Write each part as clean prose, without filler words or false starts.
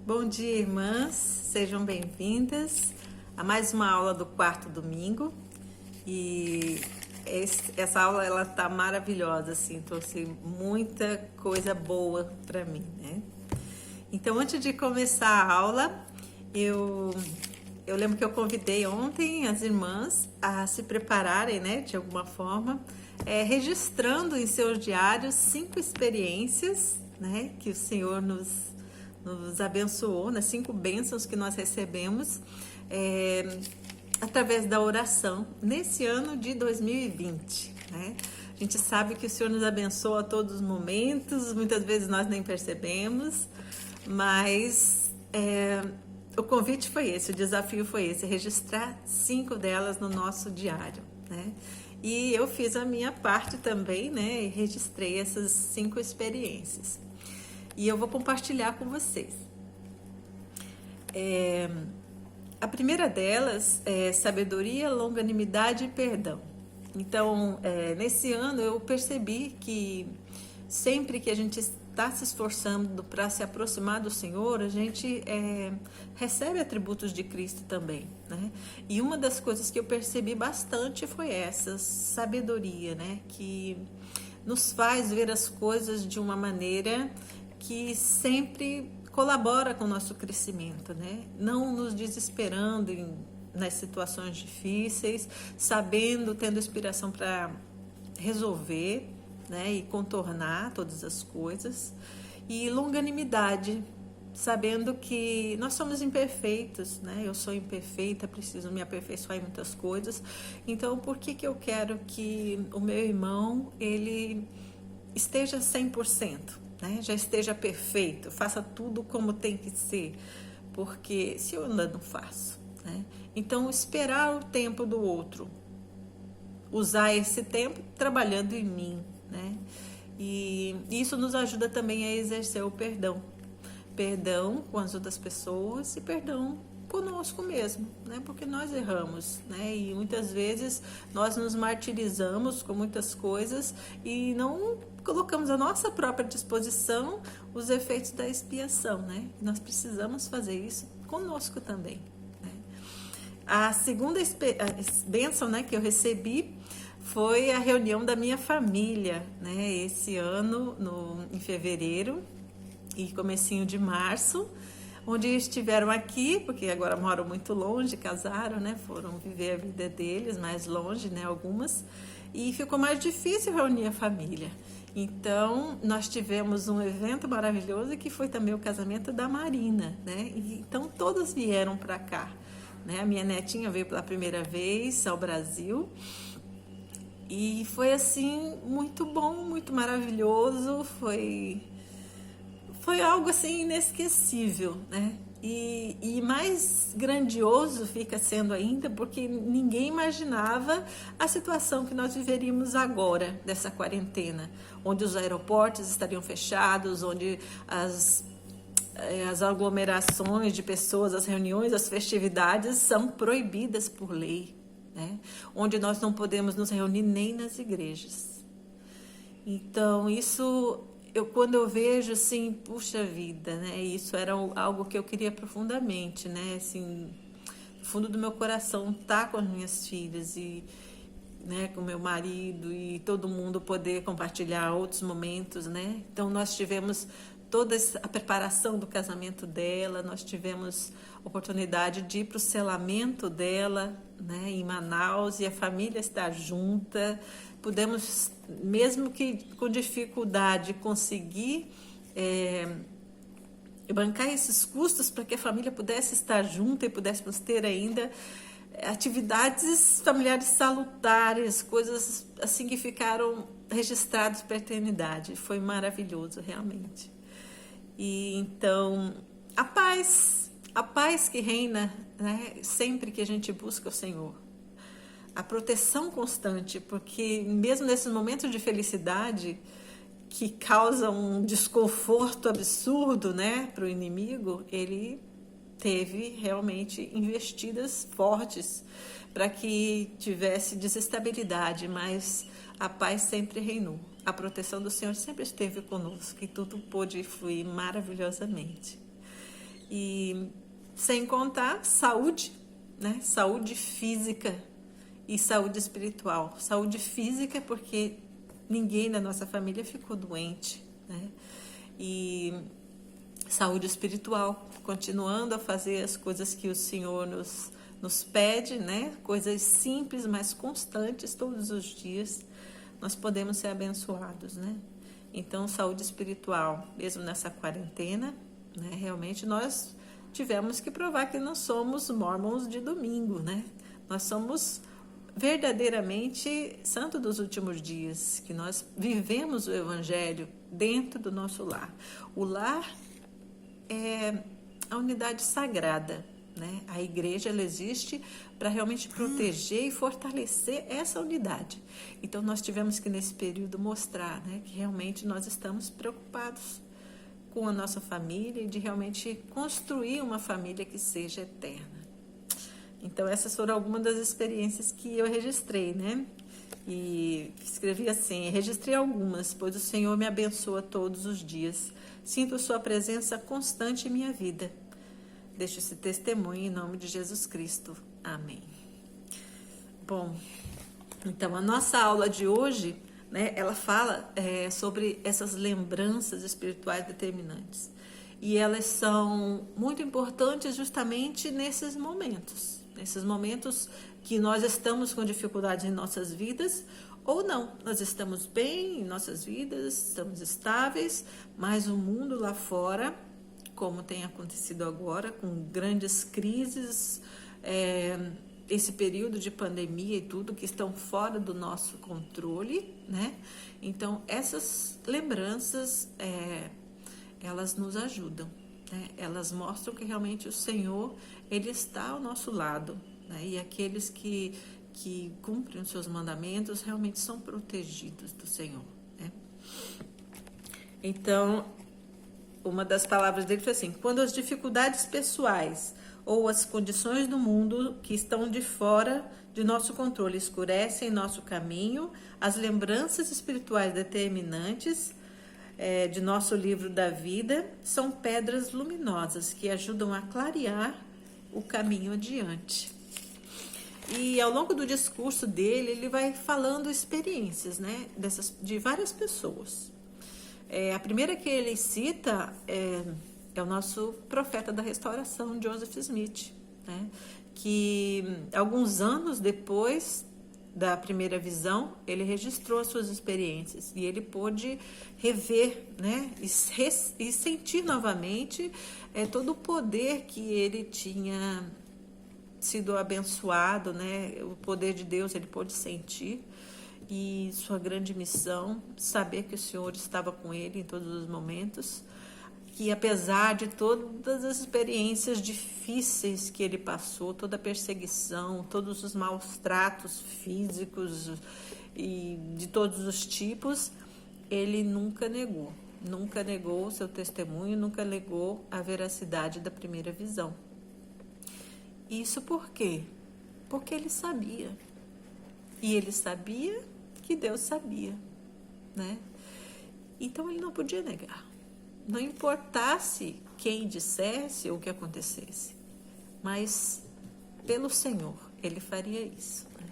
Bom dia, irmãs, sejam bem-vindas a mais uma aula do quarto domingo. E essa aula ela tá maravilhosa, assim, trouxe muita coisa boa para mim, né? Então, antes de começar a aula, eu lembro que eu convidei ontem as irmãs a se prepararem, né, de alguma forma, registrando em seus diários 5 experiências, né, que o Senhor nos abençoou, nas 5 bênçãos que nós recebemos através da oração nesse ano de 2020, né? A gente sabe que o Senhor nos abençoa a todos os momentos, muitas vezes nós nem percebemos, mas o convite foi esse, o desafio foi esse, registrar 5 delas no nosso diário, né? E eu fiz a minha parte também, né? E registrei essas 5 experiências. E eu vou compartilhar com vocês. A primeira delas é sabedoria, longanimidade e perdão. Então, nesse ano eu percebi que sempre que a gente está se esforçando para se aproximar do Senhor, a gente recebe atributos de Cristo também, né? E uma das coisas que eu percebi bastante foi essa sabedoria, né? Que nos faz ver as coisas de uma maneira que sempre colabora com o nosso crescimento, né? Não nos desesperando nas situações difíceis, sabendo, tendo inspiração para resolver, né? E contornar todas as coisas. E longanimidade, sabendo que nós somos imperfeitos, né? Eu sou imperfeita, preciso me aperfeiçoar em muitas coisas. Então, por que eu quero que o meu irmão, ele esteja 100%? Né? Já esteja perfeito, faça tudo como tem que ser, porque se eu ainda não faço, né? Então esperar o tempo do outro, usar esse tempo trabalhando em mim, né? E isso nos ajuda também a exercer o perdão com as outras pessoas e perdão conosco mesmo, né? Porque nós erramos, né? E muitas vezes nós nos martirizamos com muitas coisas e não colocamos à nossa própria disposição os efeitos da expiação, né? Nós precisamos fazer isso conosco também, né? A segunda bênção, né, que eu recebi foi a reunião da minha família, né? Esse ano, em fevereiro e comecinho de março, onde estiveram aqui, porque agora moram muito longe, casaram, né? Foram viver a vida deles mais longe, né? Algumas. E ficou mais difícil reunir a família. Então, nós tivemos um evento maravilhoso que foi também o casamento da Marina, né? E, então, todos vieram para cá, né? A minha netinha veio pela primeira vez ao Brasil. E foi, assim, muito bom, muito maravilhoso. Foi algo, assim, inesquecível, né? E mais grandioso fica sendo ainda porque ninguém imaginava a situação que nós viveríamos agora, dessa quarentena, onde os aeroportos estariam fechados, onde as aglomerações de pessoas, as reuniões, as festividades são proibidas por lei, né? Onde nós não podemos nos reunir nem nas igrejas. Então, quando eu vejo assim, puxa vida, né? Isso era algo que eu queria profundamente, né? Assim, no fundo do meu coração, estar com as minhas filhas e, né, com meu marido e todo mundo poder compartilhar outros momentos, né? Então nós tivemos toda a preparação do casamento dela, nós tivemos oportunidade de ir para o selamento dela, né, em Manaus, e a família estar junta. Pudemos, mesmo que com dificuldade, conseguir bancar esses custos para que a família pudesse estar junta e pudéssemos ter ainda atividades familiares salutares, coisas assim que ficaram registradas para a eternidade. Foi maravilhoso, realmente. E então, a paz que reina, né, sempre que a gente busca o Senhor. A proteção constante, porque mesmo nesses momentos de felicidade que causam um desconforto absurdo, né, para o inimigo, ele teve realmente investidas fortes para que tivesse desestabilidade, mas a paz sempre reinou. A proteção do Senhor sempre esteve conosco e tudo pôde fluir maravilhosamente. E sem contar saúde, né? Saúde física e saúde espiritual. Saúde física porque ninguém da nossa família ficou doente, né? E saúde espiritual, continuando a fazer as coisas que o Senhor nos pede, né? Coisas simples, mas constantes todos os dias, nós podemos ser abençoados, né? Então, saúde espiritual, mesmo nessa quarentena, né? Realmente nós tivemos que provar que não somos mormons de domingo, né? Nós somos verdadeiramente santo dos últimos dias, que nós vivemos o evangelho dentro do nosso lar. O lar é a unidade sagrada, né? A igreja, ela existe para realmente proteger e fortalecer essa unidade. Então nós tivemos que nesse período mostrar, né, que realmente nós estamos preocupados com a nossa família e de realmente construir uma família que seja eterna. Então essas foram algumas das experiências que eu registrei, né? E escrevi assim: registrei algumas, pois o Senhor me abençoa todos os dias. Sinto sua presença constante em minha vida. Deixo esse testemunho em nome de Jesus Cristo. Amém. Bom, então a nossa aula de hoje, né, ela fala sobre essas lembranças espirituais determinantes. E elas são muito importantes justamente nesses momentos que nós estamos com dificuldades em nossas vidas ou não. Nós estamos bem em nossas vidas, estamos estáveis, mas o mundo lá fora, como tem acontecido agora, com grandes crises, esse período de pandemia e tudo, que estão fora do nosso controle, né? Então, essas lembranças, elas nos ajudam, né? Elas mostram que realmente o Senhor, Ele está ao nosso lado, né? E aqueles que cumprem os seus mandamentos realmente são protegidos do Senhor, né? Então, uma das palavras dele foi assim: quando as dificuldades pessoais ou as condições do mundo que estão de fora de nosso controle escurecem nosso caminho, as lembranças espirituais determinantes de nosso livro da vida são pedras luminosas que ajudam a clarear o caminho adiante. E ao longo do discurso dele, ele vai falando experiências, né, de várias pessoas. A primeira que ele cita é o nosso profeta da restauração, Joseph Smith, né, que alguns anos depois da primeira visão, ele registrou as suas experiências e ele pôde rever, né, e sentir novamente todo o poder que ele tinha sido abençoado, né, o poder de Deus ele pôde sentir, e sua grande missão, saber que o Senhor estava com ele em todos os momentos, que apesar de todas as experiências difíceis que ele passou, toda a perseguição, todos os maus tratos físicos e de todos os tipos, ele nunca negou o seu testemunho, nunca negou a veracidade da primeira visão. Isso por quê? Porque ele sabia. E ele sabia que Deus sabia, né? Então ele não podia negar. Não importasse quem dissesse ou o que acontecesse, mas pelo Senhor ele faria isso, né?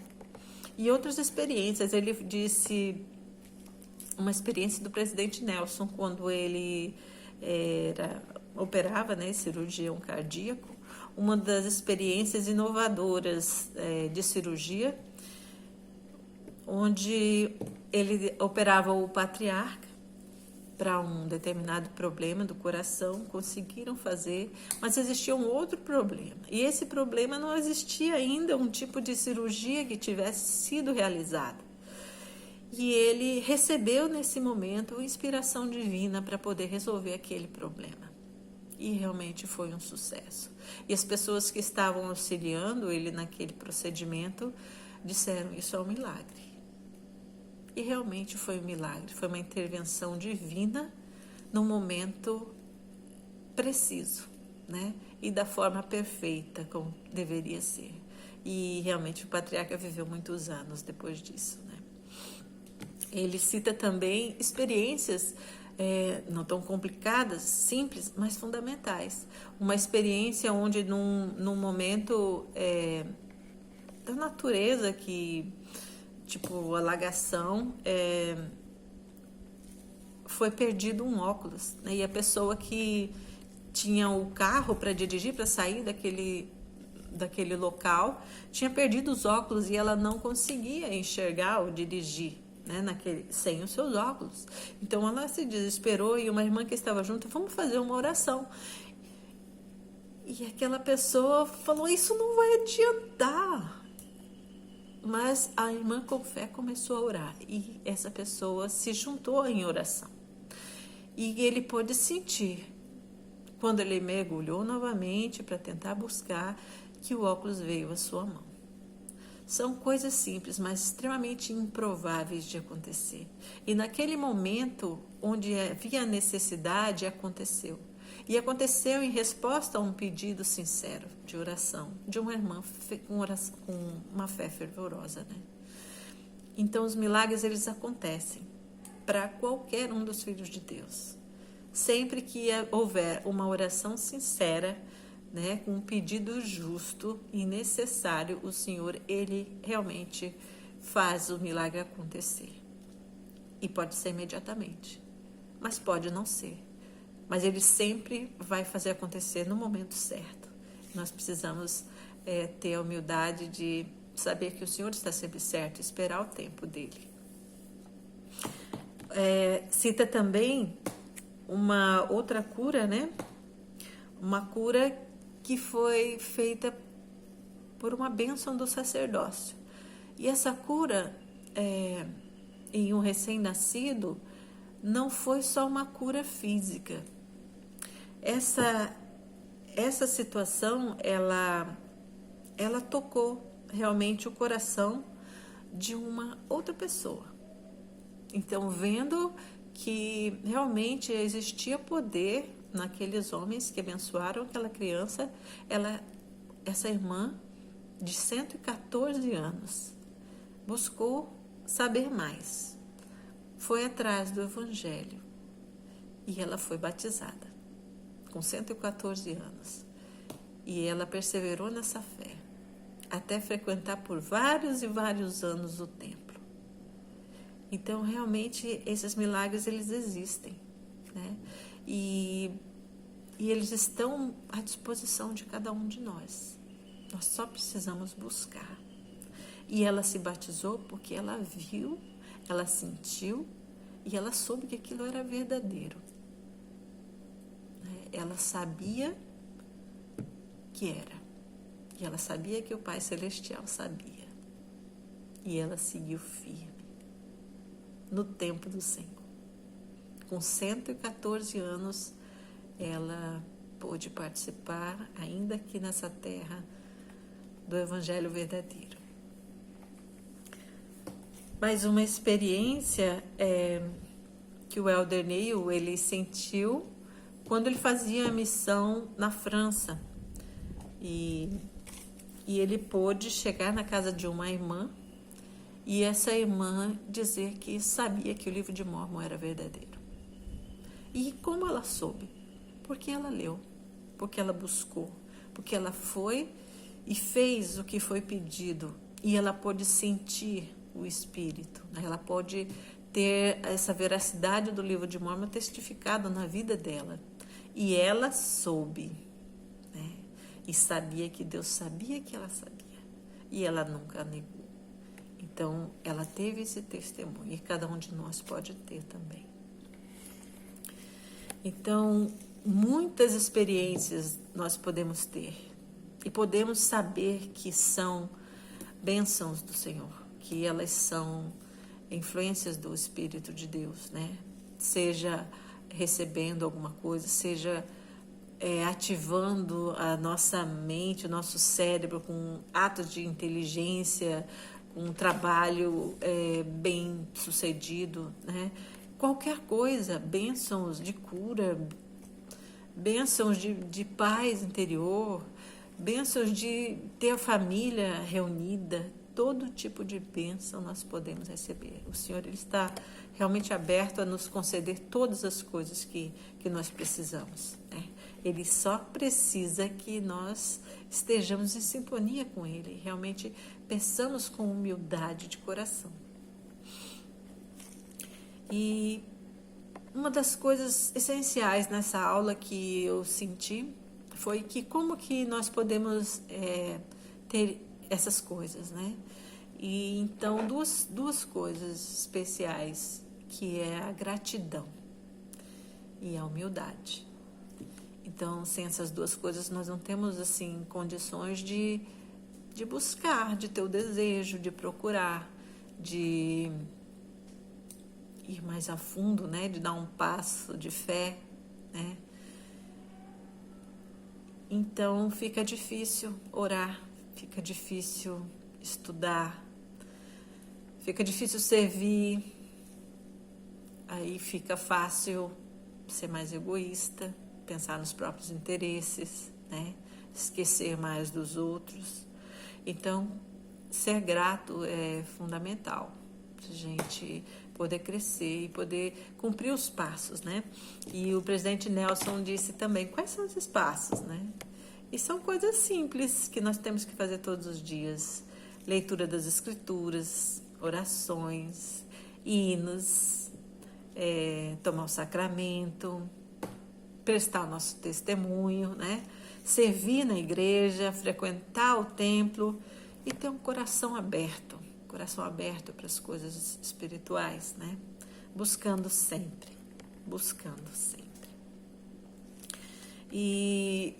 E outras experiências, ele disse uma experiência do presidente Nelson, quando ele operava, né, cirurgião cardíaco, uma das experiências inovadoras de cirurgia, onde ele operava o patriarca para um determinado problema do coração, conseguiram fazer, mas existia um outro problema. E esse problema não existia ainda um tipo de cirurgia que tivesse sido realizada. E ele recebeu nesse momento inspiração divina para poder resolver aquele problema. E realmente foi um sucesso. E as pessoas que estavam auxiliando ele naquele procedimento disseram: isso é um milagre. E realmente foi um milagre, foi uma intervenção divina no momento preciso, né? E da forma perfeita como deveria ser. E realmente o patriarca viveu muitos anos depois disso, né? Ele cita também experiências não tão complicadas, simples, mas fundamentais. Uma experiência onde num momento da natureza que, tipo, alagação, foi perdido um óculos, né? E a pessoa que tinha o carro para dirigir, para sair daquele local, tinha perdido os óculos e ela não conseguia enxergar ou dirigir, né, sem os seus óculos. Então ela se desesperou e uma irmã que estava junto, vamos fazer uma oração. E aquela pessoa falou, isso não vai adiantar. Mas a irmã com fé começou a orar e essa pessoa se juntou em oração. E ele pôde sentir, quando ele mergulhou novamente para tentar buscar, que o óculos veio à sua mão. São coisas simples, mas extremamente improváveis de acontecer. E naquele momento onde havia necessidade, aconteceu. E aconteceu em resposta a um pedido sincero de oração, de uma irmã com uma fé fervorosa, né? Então os milagres, eles acontecem para qualquer um dos filhos de Deus. Sempre que houver uma oração sincera, né, com um pedido justo e necessário, o Senhor, ele realmente faz o milagre acontecer. E pode ser imediatamente, mas pode não ser. Mas ele sempre vai fazer acontecer no momento certo. Nós precisamos ter a humildade de saber que o Senhor está sempre certo, esperar o tempo dele. Cita também uma outra cura, né? Uma cura que foi feita por uma bênção do sacerdócio. E essa cura em um recém-nascido não foi só uma cura física. Essa situação, ela tocou realmente o coração de uma outra pessoa. Então, vendo que realmente existia poder naqueles homens que abençoaram aquela criança, essa irmã de 114 anos buscou saber mais, foi atrás do Evangelho e ela foi batizada com 114 anos. E ela perseverou nessa fé até frequentar por vários e vários anos o templo. Então, realmente, esses milagres, eles existem, né? E eles estão à disposição de cada um de nós. Nós só precisamos buscar. E ela se batizou porque ela viu, ela sentiu e ela soube que aquilo era verdadeiro. Ela sabia que era. E ela sabia que o Pai Celestial sabia. E ela seguiu firme no tempo do Senhor. Com 114 anos, ela pôde participar, ainda aqui nessa terra, do Evangelho verdadeiro. Mais uma experiência que o Elder Neil, ele sentiu quando ele fazia a missão na França. E ele pôde chegar na casa de uma irmã e essa irmã dizer que sabia que o livro de Mórmon era verdadeiro. E como ela soube? Porque ela leu, porque ela buscou, porque ela foi e fez o que foi pedido e ela pôde sentir o Espírito, né? Ela pôde ter essa veracidade do livro de Mórmon testificada na vida dela. E ela soube, né? E sabia que Deus sabia que ela sabia. E ela nunca negou. Então, ela teve esse testemunho. E cada um de nós pode ter também. Então, muitas experiências nós podemos ter. E podemos saber que são bênçãos do Senhor. Que elas são influências do Espírito de Deus, né? Seja recebendo alguma coisa, seja ativando a nossa mente, o nosso cérebro com atos de inteligência, com um trabalho bem sucedido, né? Qualquer coisa, bênçãos de cura, bênçãos de paz interior, bênçãos de ter a família reunida, todo tipo de bênção nós podemos receber. O Senhor, Ele está realmente aberto a nos conceder todas as coisas que nós precisamos, né? Ele só precisa que nós estejamos em sintonia com Ele, realmente pensamos com humildade de coração. E uma das coisas essenciais nessa aula que eu senti foi que como que nós podemos ter essas coisas, né? E então duas coisas especiais, que é a gratidão e a humildade. Então, sem essas duas coisas, nós não temos assim condições de buscar, de ter o desejo, de procurar, de ir mais a fundo, né? De dar um passo de fé, né? Então fica difícil orar, fica difícil estudar, fica difícil servir, aí fica fácil ser mais egoísta, pensar nos próprios interesses, né? Esquecer mais dos outros. Então, ser grato é fundamental para a gente poder crescer e poder cumprir os passos, né? E o presidente Nelson disse também, quais são esses passos, né? E são coisas simples que nós temos que fazer todos os dias. Leitura das escrituras, orações, hinos, tomar o sacramento, prestar o nosso testemunho, né? Servir na igreja, frequentar o templo e ter um coração aberto para as coisas espirituais, né? Buscando sempre. E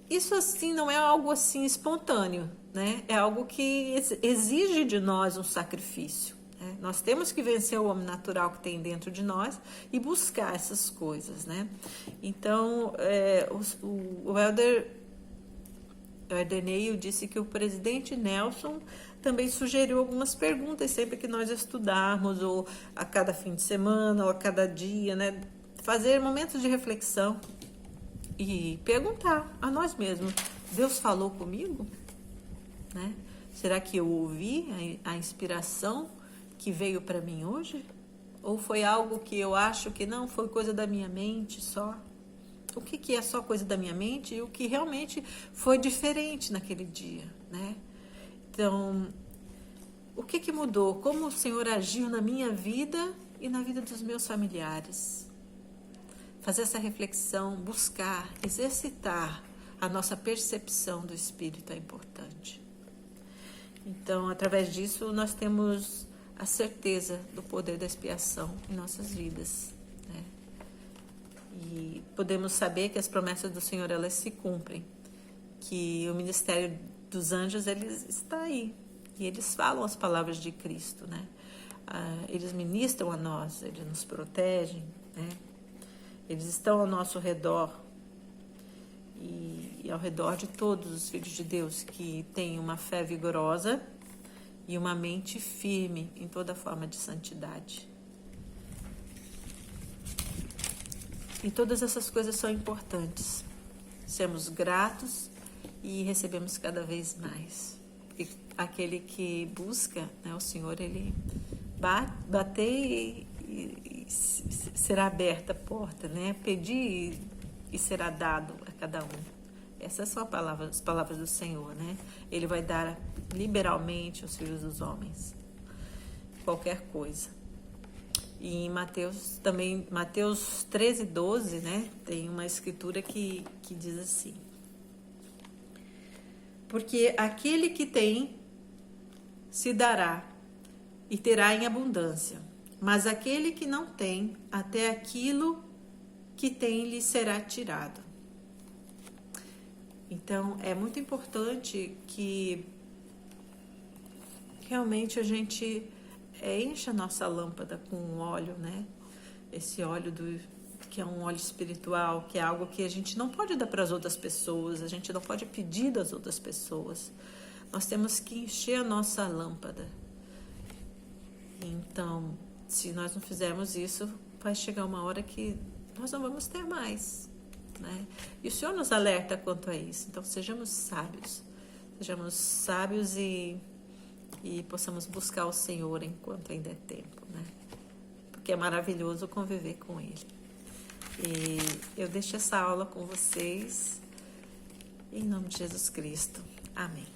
isso assim não é algo assim espontâneo, né? É algo que exige de nós um sacrifício, né? Nós temos que vencer o homem natural que tem dentro de nós e buscar essas coisas, né? Então, o Elder Neil disse que o presidente Nelson também sugeriu algumas perguntas sempre que nós estudarmos, ou a cada fim de semana, ou a cada dia, né? Fazer momentos de reflexão e perguntar a nós mesmos, Deus falou comigo? Né? Será que eu ouvi a inspiração que veio para mim hoje? Ou foi algo que eu acho que não, foi coisa da minha mente só? O que é só coisa da minha mente e o que realmente foi diferente naquele dia, né? Então, o que mudou? Como o Senhor agiu na minha vida e na vida dos meus familiares? Fazer essa reflexão, buscar, exercitar a nossa percepção do Espírito é importante. Então, através disso, nós temos a certeza do poder da expiação em nossas vidas, né? E podemos saber que as promessas do Senhor, elas se cumprem, que o ministério dos anjos, eles está aí, e eles falam as palavras de Cristo, né? Eles ministram a nós, eles nos protegem, né? Eles estão ao nosso redor e ao redor de todos os filhos de Deus que têm uma fé vigorosa e uma mente firme em toda forma de santidade. E todas essas coisas são importantes. Sermos gratos e recebemos cada vez mais. E aquele que busca, né, o Senhor, ele bater e será aberta a porta, né? Pedir e será dado a cada um. Essas são as palavras do Senhor, né? Ele vai dar liberalmente aos filhos dos homens qualquer coisa. E em Mateus 13:12, né? Tem uma escritura que diz assim: porque aquele que tem se dará e terá em abundância, mas aquele que não tem, até aquilo que tem lhe será tirado. Então, é muito importante que realmente a gente encha a nossa lâmpada com óleo, né? Esse óleo que é um óleo espiritual, que é algo que a gente não pode dar para as outras pessoas, a gente não pode pedir das outras pessoas. Nós temos que encher a nossa lâmpada. Então, se nós não fizermos isso, vai chegar uma hora que nós não vamos ter mais, né? E o Senhor nos alerta quanto a isso. Então, sejamos sábios e e possamos buscar o Senhor enquanto ainda é tempo, né? Porque é maravilhoso conviver com Ele. E eu deixo essa aula com vocês, em nome de Jesus Cristo. Amém.